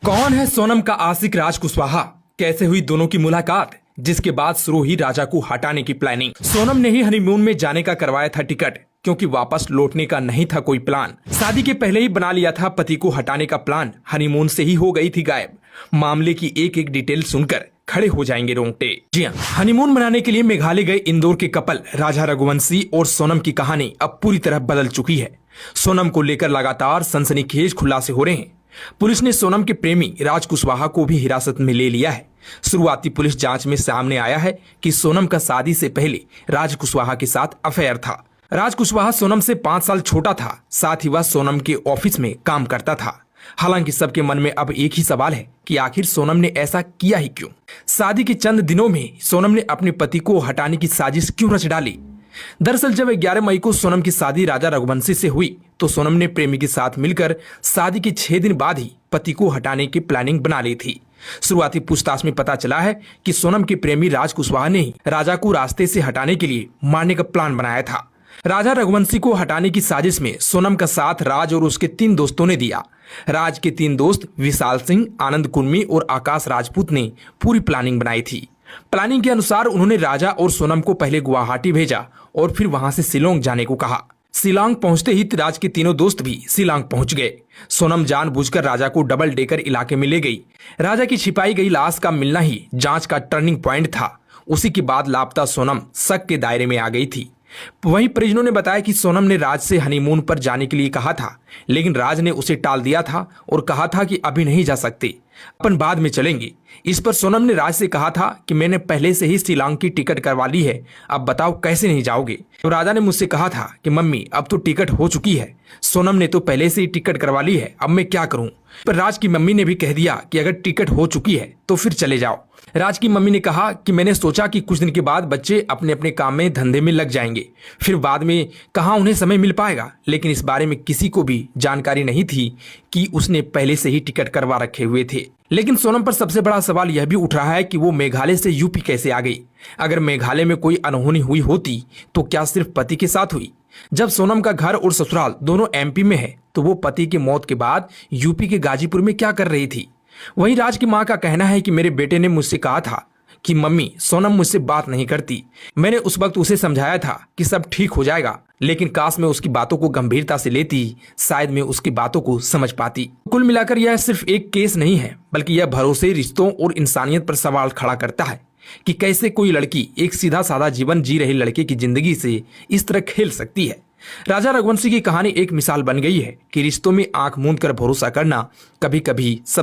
कौन है सोनम का आशिक राज कुशवाहा? कैसे हुई दोनों की मुलाकात? जिसके बाद शुरू हुई राजा को हटाने की प्लानिंग। सोनम ने ही हनीमून में जाने का करवाया था टिकट, क्योंकि वापस लौटने का नहीं था कोई प्लान। शादी के पहले ही बना लिया था पति को हटाने का प्लान। हनीमून से ही हो गई थी गायब। मामले की एक एक डिटेल सुनकर खड़े हो जाएंगे रोंगटे। जी हाँ, हनीमून मनाने के लिए मेघालय गए इंदौर के कपल राजा रघुवंशी और सोनम की कहानी अब पूरी तरह बदल चुकी है। सोनम को लेकर लगातार सनसनीखेज खुलासे हो रहे हैं। पुलिस ने सोनम के प्रेमी राज कुशवाहा को भी हिरासत में ले लिया है। शुरुआती पुलिस जांच में सामने आया है कि सोनम का शादी से पहले राज कुशवाहा के साथ अफेयर था। राज कुशवाहा सोनम से 5 साल छोटा था। साथ ही वह सोनम के ऑफिस में काम करता था। हालांकि सबके मन में अब एक ही सवाल है कि आखिर सोनम ने ऐसा किया ही क्यों? शादी के चंद दिनों में सोनम ने अपने पति को हटाने की साजिश क्यों रच डाली? दरअसल जब 11 मई को सोनम की शादी राजा रघुवंशी से हुई तो सोनम ने प्रेमी के साथ मिलकर शादी के 6 दिन बाद ही पति को हटाने की प्लानिंग बना ली थी। शुरुआती पूछताछ में पता चला है कि सोनम के प्रेमी राज कुशवाहा ने ही राजा को रास्ते से हटाने के लिए मारने का प्लान बनाया था। राजा रघुवंशी को हटाने की साजिश में सोनम का साथ राज और उसके 3 दोस्तों ने दिया। राज के 3 दोस्त विशाल सिंह, आनंद कुर्मी और आकाश राजपूत ने पूरी प्लानिंग बनाई थी। प्लानिंग के अनुसार उन्होंने राजा और सोनम को पहले गुवाहाटी भेजा और फिर वहां से शिलोंग जाने को कहा। शिलोंग पहुंचते ही राज के तीनों दोस्त भी शिलोंग पहुंच गए। सोनम जानबूझकर राजा को डबल डेकर इलाके में ले गई। राजा की छिपाई गई लाश का मिलना ही जांच का टर्निंग पॉइंट था। उसी के बाद लापता सोनम शक के दायरे में आ गई थी। वहीं परिजनों ने बताया कि सोनम ने राज से हनीमून पर जाने के लिए कहा था, लेकिन राज ने उसे टाल दिया था और कहा था कि अभी नहीं जा सकते, अपन बाद में चलेंगे। इस पर सोनम ने राज से कहा था कि मैंने पहले से ही शिलोंग की टिकट करवा ली है, अब बताओ कैसे नहीं जाओगे? तो राजा ने मुझसे कहा था कि मम्मी अब तो टिकट हो चुकी है, सोनम ने तो पहले से ही टिकट करवा ली है, अब मैं क्या करूं? पर राज की मम्मी ने भी कह दिया कि अगर टिकट हो चुकी है तो फिर चले जाओ। राज की मम्मी ने कहा कि मैंने सोचा कि कुछ दिन के बाद बच्चे अपने अपने काम में धंधे में लग जाएंगे, फिर बाद में कहाँ उन्हें समय मिल पाएगा। लेकिन इस बारे में किसी को भी जानकारी नहीं थी कि उसने पहले से ही टिकट करवा रखे हुए थे। लेकिन सोनम पर सबसे बड़ा सवाल यह भी उठ रहा है कि वो मेघालय से यूपी कैसे आ गई? अगर मेघालय में कोई अनहोनी हुई होती तो क्या सिर्फ पति के साथ हुई? जब सोनम का घर और ससुराल दोनों एमपी में है तो वो पति की मौत के बाद यूपी के गाजीपुर में क्या कर रही थी? वहीं राज की मां का कहना है कि मेरे बेटे ने मुझसे कहा था कि मम्मी सोनम मुझसे बात नहीं करती। मैंने उस वक्त उसे समझाया था कि सब ठीक हो जाएगा, लेकिन काश मैं उसकी बातों को गंभीरता से लेती, शायद मैं उसकी बातों को समझ पाती। कुल मिलाकर यह सिर्फ एक केस नहीं है, बल्कि यह भरोसे, रिश्तों और इंसानियत पर सवाल खड़ा करता है कि कैसे कोई लड़की एक सीधा साधा जीवन जी रहे लड़के की जिंदगी से इस तरह खेल सकती है। राजा रघुवंशी की कहानी एक मिसाल बन गई है कि रिश्तों में आंख मूंद कर भरोसा करना कभी कभी सबसे